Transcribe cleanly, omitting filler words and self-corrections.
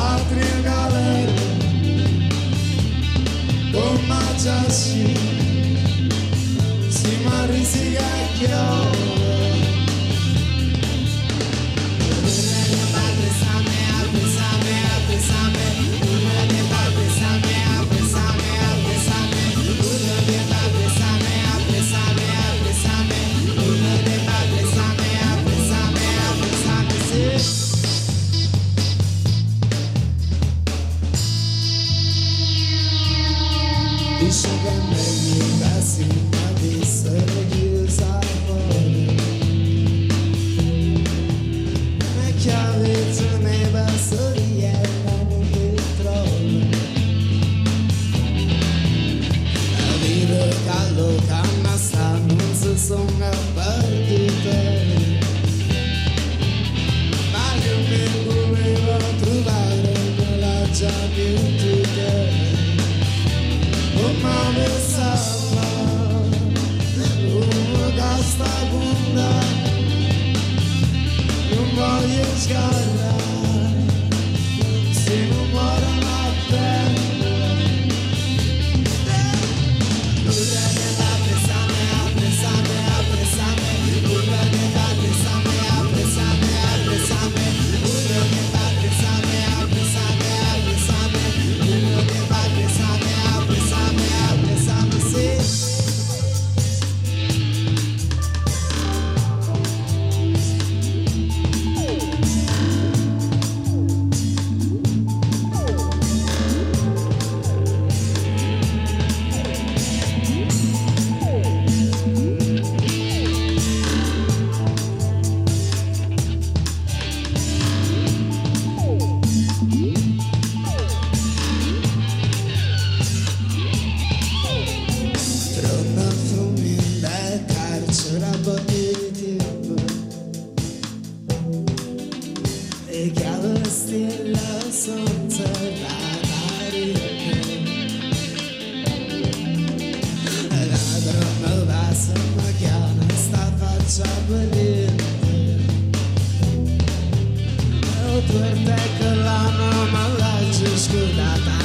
Patrie galere, come già si marrisica chiove. Dice che negli casi avessero chiusa fuori, una chiave teneva soli e non petrolio. La vita caldo canna sta non si sono partite, ma io mi volevo trovare quella già più ma pensava una casta bunda, non voglio scarrare se non muore la pelle. Una che va a pensare, a pensare, a pensare, una che va a pensare, a pensare, a pensare, una che va a pensare, a pensare, a pensare, una che va a pensare. E che alla stella sotto la rete, la donna passa macchiana sta faccia volente, e tu che l'hanno malato scordata.